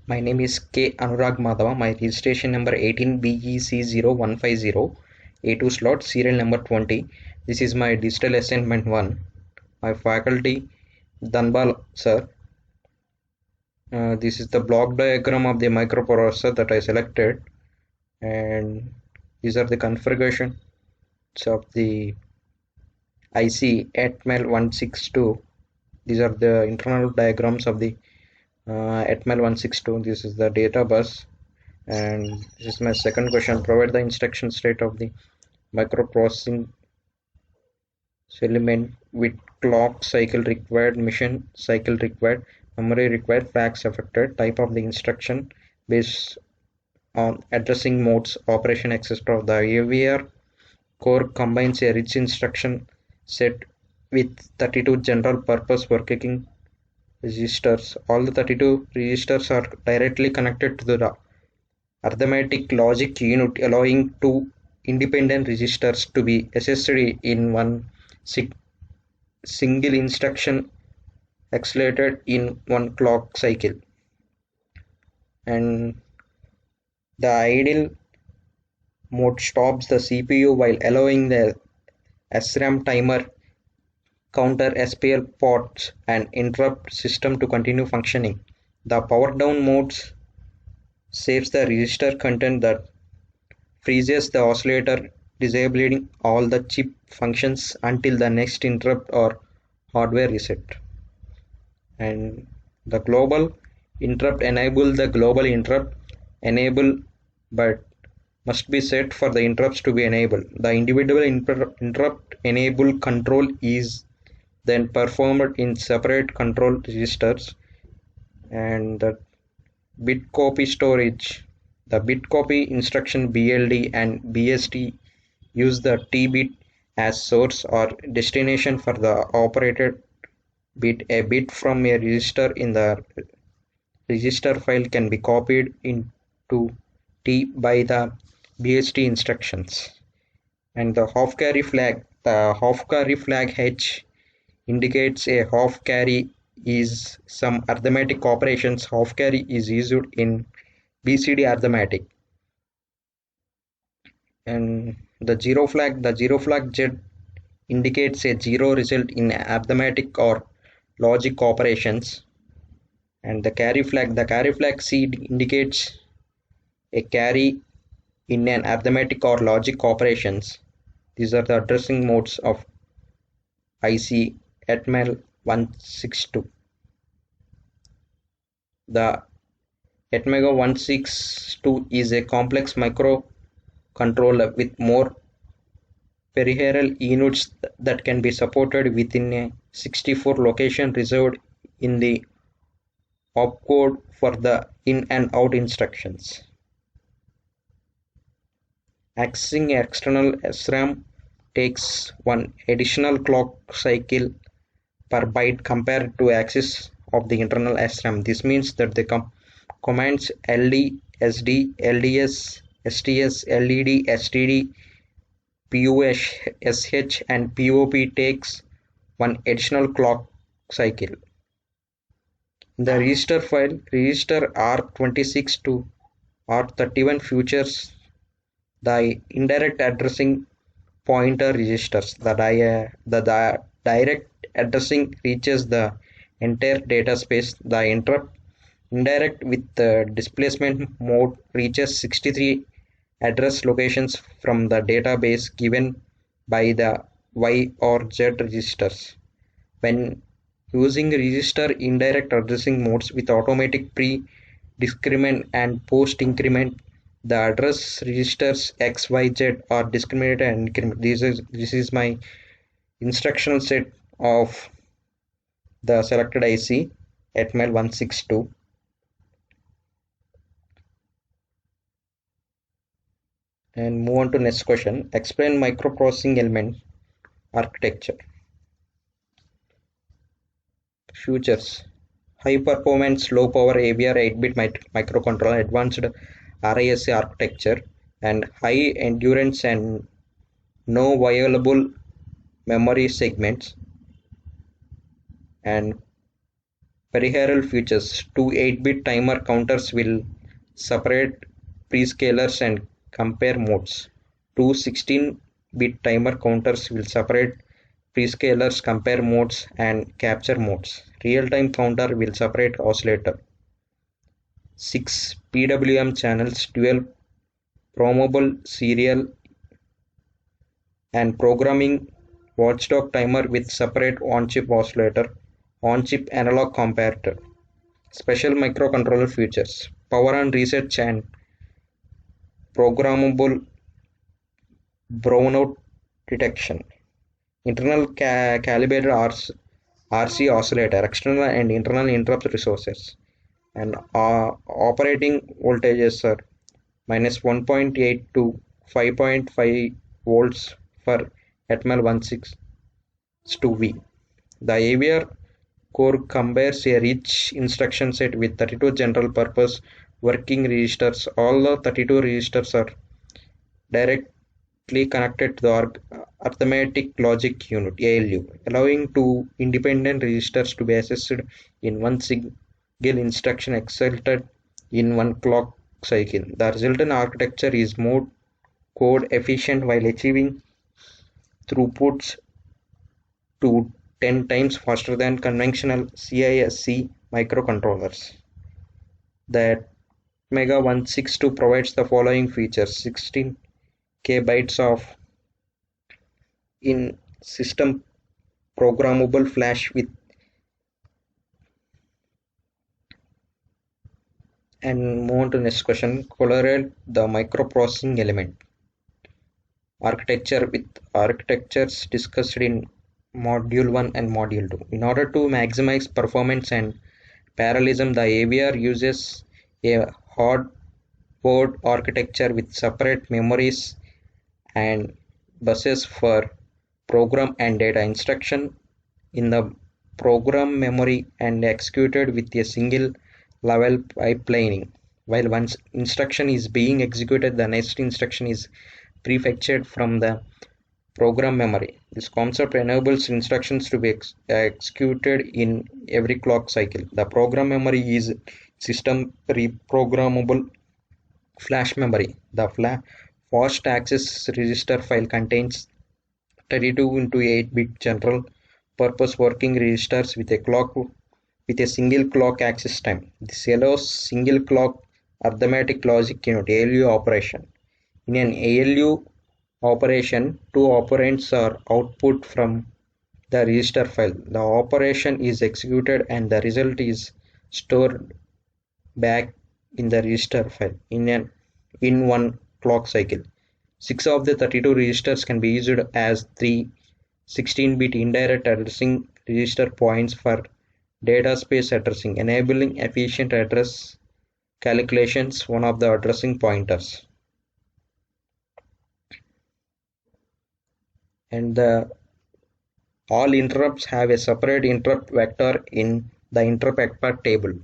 My name is K. Anuraga Madhava. My registration number 18BEC0150, A2 slot, serial number 20. This is my digital assignment 1. My faculty, Danbal sir. This is the block diagram of the microprocessor that I selected, and these are the configurations of the IC 18BEC0150. These are the internal diagrams of the 18BEC0150. This is the data bus, and this is my second question. Provide the instruction state of the microprocessing element with clock cycle required, mission cycle required, memory required, flags affected, type of the instruction based on addressing modes, operation, etc. The AVR core combines a rich instruction set with 32 general purpose working registers. All the 32 registers are directly connected to the arithmetic logic unit, allowing two independent registers to be accessed in one single instruction accelerated in one clock cycle. And the idle mode stops the CPU while allowing the SRAM timer, counter, SPL ports and interrupt system to continue functioning. The power down modes saves the register content that freezes the oscillator, disabling all the chip functions until the next interrupt or hardware reset. And the global interrupt enable the global interrupt enable, but must be set for the interrupts to be enabled. The individual interrupt enable control is then performed in separate control registers. And the bit copy storage, the bit copy instruction BLD and BST use the T bit as source or destination for the operated bit. A bit from a register in the register file can be copied into T by the BST instructions. And the half carry flag, the half carry flag H indicates a half carry is some arithmetic operations. Half carry is used in BCD arithmetic. And the zero flag Z indicates a zero result in arithmetic or logic operations. And the carry flag C indicates a carry in an arithmetic or logic operations. These are the addressing modes of IC 18BEC0160. The 18BEC0160 is a complex microcontroller with more peripheral units that can be supported within a 64 location reserved in the opcode for the in and out instructions. Accessing external SRAM takes one additional clock cycle per byte compared to access of the internal SRAM. This means that the commands LD, SD, LDS, STS, LED, STD, PUSH, SH and POP takes one additional clock cycle. In the register file, register R26 to R31 features the indirect addressing pointer registers. The direct addressing reaches the entire data space. The indirect with the displacement mode reaches 63 address locations from the database given by the Y or Z registers. When using register indirect addressing modes with automatic pre-decrement and post-increment, the address registers X, Y, Z are discriminated and increment. This is my instructional set of the selected IC 18BEC0160. And move on to next question. Explain microprocessing element architecture. Features: high performance, low power AVR 8-bit microcontroller, advanced RISC architecture, and high endurance and no viable memory segments, and Peripheral features: two 8-bit timer counters will separate prescalers and compare modes. Two 16-bit timer counters will separate prescalers, compare modes, and capture modes. Real-time counter will separate oscillator. 6 PWM channels, dual programmable serial and programming watchdog timer with separate on-chip oscillator, on-chip analog comparator. Special microcontroller features: power and reset chain, programmable brownout detection, internal calibrated RC oscillator, external and internal interrupt resources, and operating voltages are minus 1.8 to 5.5 volts for HTML16 V. The AVR core combines a rich instruction set with 32 general purpose working registers. All the 32 registers are directly connected to the arithmetic logic unit (ALU), allowing two independent registers to be accessed in one single instruction executed in one clock cycle. The resultant architecture is more code efficient while achieving throughputs to 10 times faster than conventional CISC microcontrollers. The ATmega162 provides the following features: 16K bytes of in-system programmable flash with and move on to the next question. Correlate the microprocessing element architecture with architectures discussed in module 1 and module 2. In order to maximize performance and parallelism, the AVR uses a hardboard architecture with separate memories and buses for program and data instruction in the program memory and executed with a single level pipelining. While one instruction is being executed, the next instruction is prefetched from the program memory. This concept enables instructions to be executed in every clock cycle. The program memory is system reprogrammable flash memory. The fast access register file contains 32 into 8-bit general purpose working registers with a single clock access time. This allows single clock arithmetic logic unit (ALU) operation. In an ALU operation, two operands are output from the register file. The operation is executed and the result is stored back in the register file in one clock cycle. 6 of the 32 registers can be used as three 16-bit indirect addressing register points for data space addressing, enabling efficient address calculations. One of the addressing pointers and all interrupts have a separate interrupt vector in the interrupt vector table.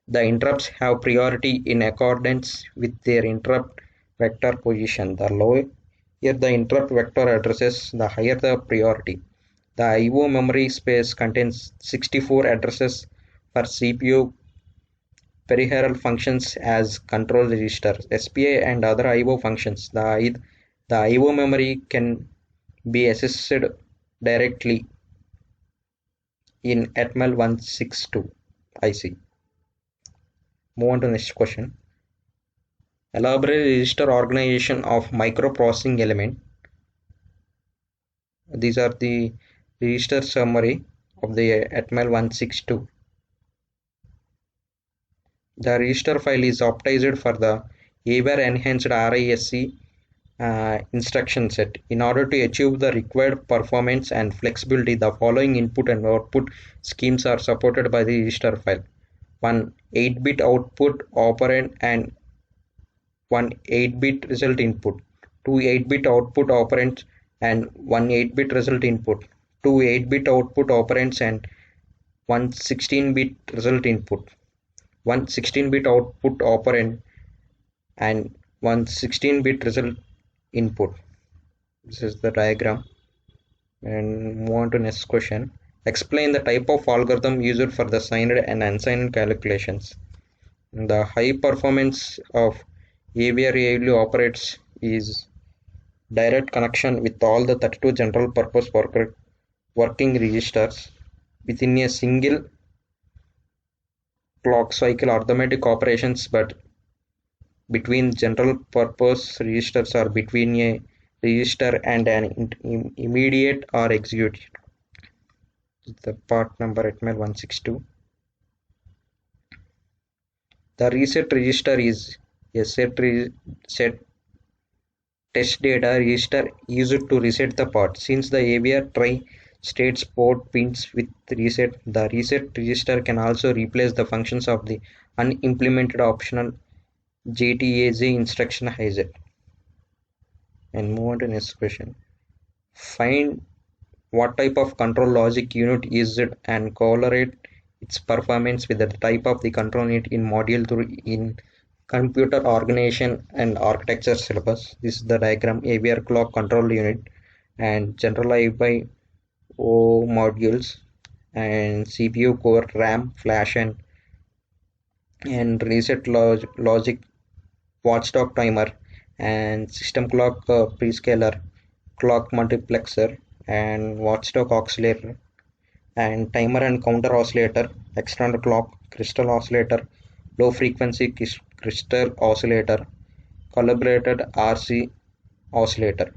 The interrupts have priority in accordance with their interrupt vector position. The lower the interrupt vector addresses, the higher the priority. The I/O memory space contains 64 addresses for CPU peripheral functions as control registers, SPI, and other I/O functions. The I/O memory can be accessed directly in HTML162 IC. Move on to the next question. Elaborate register organization of microprocessing element. These are the register summary of the HTML162. The register file is optimized for the AVR enhanced RISC instruction set. In order to achieve the required performance and flexibility, the following input and output schemes are supported by the register file: one 8-bit output operand and one 8-bit result input, two 8-bit output operands and one 8-bit result input, two 8-bit output operands and one 16-bit result input, one 16-bit output operand and one 16-bit result input. This is the diagram. And move on to next question. Explain the type of algorithm used for the signed and unsigned calculations. The high performance of AVR really operates is direct connection with all the 32 general purpose working registers within a single clock cycle. Arithmetic operations but between general purpose registers or between a register and an immediate or execute. The part number 18BEC0150. The reset register is a set test data register used to reset the part. Since the AVR try states port pins with reset, the reset register can also replace the functions of the unimplemented optional JTAZ instruction hijack. And move on to next question. Find what type of control logic unit is it and correlate its performance with the type of the control unit in module 3 in computer organization and architecture syllabus. This is the diagram. AVR clock control unit and general I/O modules and CPU core, RAM, flash and reset logic, watchdog timer and system clock, prescaler, clock multiplexer and watchdog oscillator and timer and counter oscillator, external clock, crystal oscillator, low frequency crystal oscillator, calibrated RC oscillator.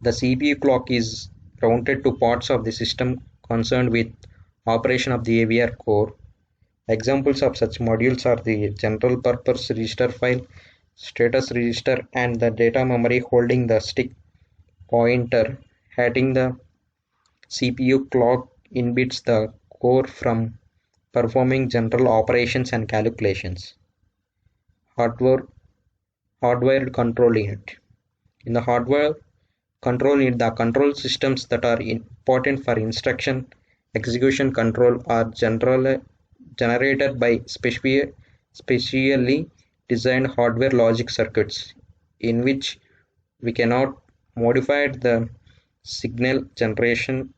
The CPU clock is routed to parts of the system concerned with operation of the AVR core. Examples of such modules are the general purpose register file, status register, and the data memory holding the stick pointer. Having the CPU clock inhibits the core from performing general operations and calculations. Hardwired control unit. In the hardware control unit, the control systems that are important for instruction execution control are generated by specially designed hardware logic circuits in which we cannot modify the signal generation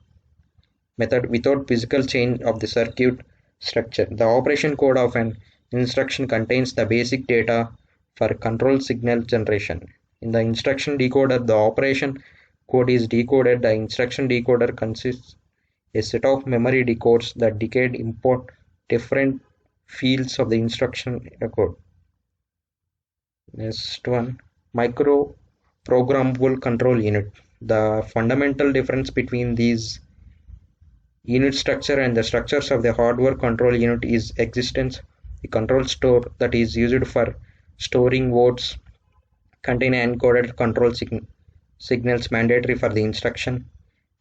method without physical change of the circuit structure. The operation code of an instruction contains the basic data for control signal generation. In the instruction decoder, the operation code is decoded. The instruction decoder consists a set of memory decodes that decode import different fields of the instruction code. Next one, micro programmable control unit. The fundamental difference between these unit structure and the structures of the hardware control unit is existence. The control store that is used for storing words contain encoded control signals mandatory for the instruction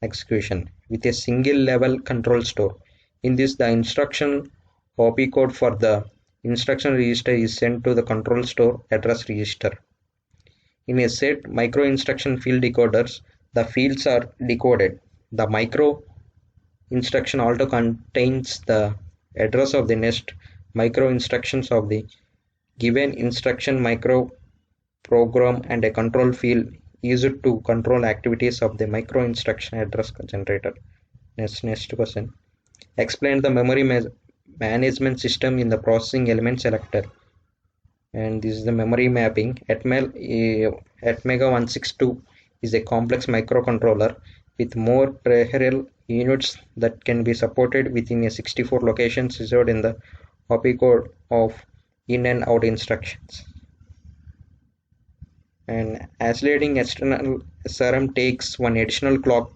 execution with a single level control store. In this, the instruction opcode for the instruction register is sent to the control store address register. In a set micro instruction field decoders, the fields are decoded. The micro instruction also contains the address of the next micro instructions of the given instruction micro program and a control field used to control activities of the micro instruction address generator. Next question. Explain the memory management system in the processing element selector. And this is the memory mapping. ATmega162 is a complex microcontroller with more peripheral units that can be supported within a 64 locations reserved in the opcode of in and out instructions. And oscillating external SRM takes one additional clock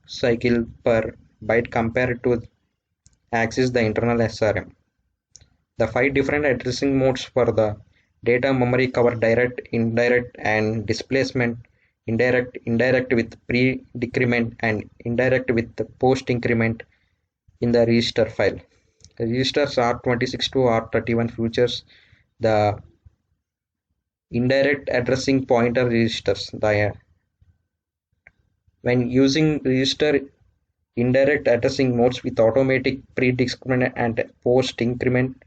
cycle per byte compared to access the internal SRM. The 5 different addressing modes for the data memory cover direct, indirect, and displacement. Indirect with pre-decrement and indirect with the post-increment in the register file. The registers R26 to R31 features the indirect addressing pointer registers. When using register indirect addressing modes with automatic pre-decrement and post-increment,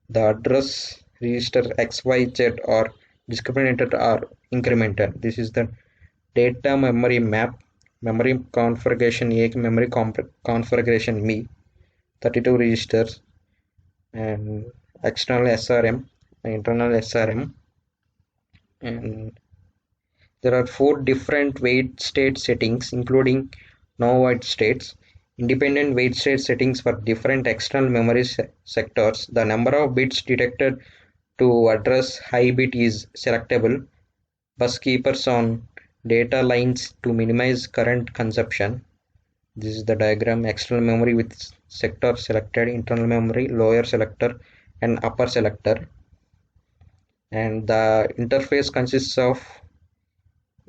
the address register XYZ are discriminated or incremented. This is the data memory map memory configuration A, memory configuration B, 32 registers, and external SRM, internal SRM, and there are four different wait state settings, including no wait states, independent wait state settings for different external memory sectors. The number of bits detected to address high bit is selectable. Bus keepers on data lines to minimize current consumption. This is the diagram: external memory with sector selected, internal memory, lower selector, and upper selector. And the interface consists of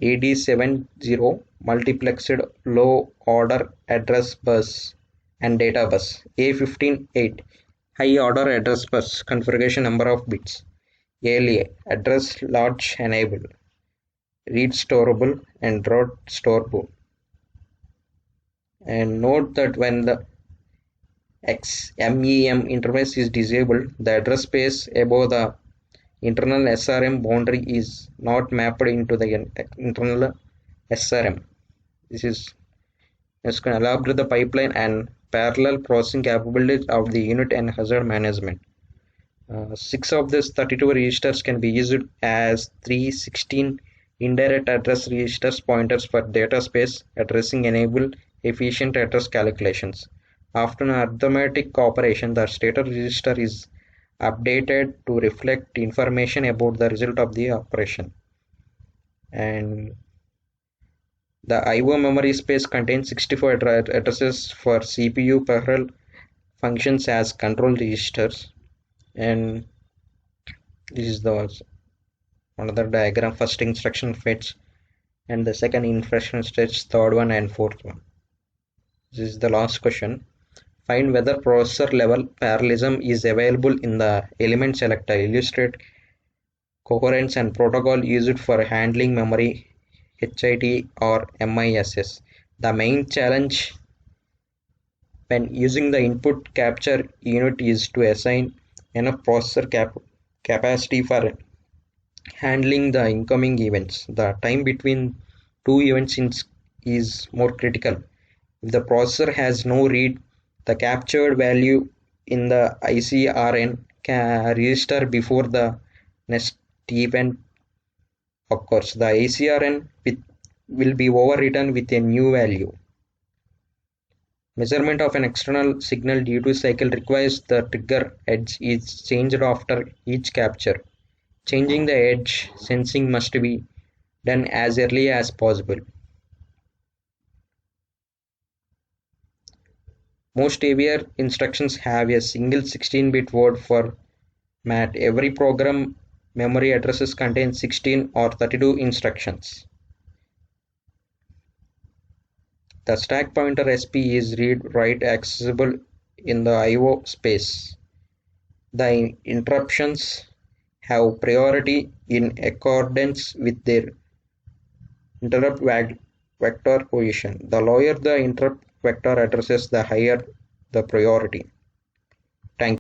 AD70 multiplexed low order address bus and data bus, A15-8 high order address bus configuration number of bits, ALA address large enable, read storeable and write storeable. And note that when the XMEM interface is disabled, the address space above the internal SRM boundary is not mapped into the internal SRM. This is going to elaborate the pipeline and parallel processing capabilities of the unit and hazard management. 6 of these 32 registers can be used as 316 indirect address registers pointers for data space addressing enable efficient address calculations. After an arithmetic operation, the status register is updated to reflect information about the result of the operation. And the IO memory space contains 64 addresses for CPU parallel functions as control registers. And this is the another diagram: first instruction fetch and the second instruction fetch, third one and fourth one. This is the last question. Find whether processor level parallelism is available in the element selector. Illustrate coherence and protocol used for handling memory HIT or MISS. The main challenge when using the input capture unit is to assign enough processor capacity for handling the incoming events. The time between two events is more critical. If the processor has no read, the captured value in the ICRN register before the next event occurs. The ICRN will be overwritten with a new value. Measurement of an external signal duty cycle requires the trigger edge is changed after each capture. Changing the edge sensing must be done as early as possible. Most AVR instructions have a single 16-bit word format. Every program memory addresses contain 16 or 32 instructions. The stack pointer SP is read-write accessible in the IO space. The interruptions have priority in accordance with their interrupt vector position. The lower the interrupt vector addresses, the higher the priority. Thank you.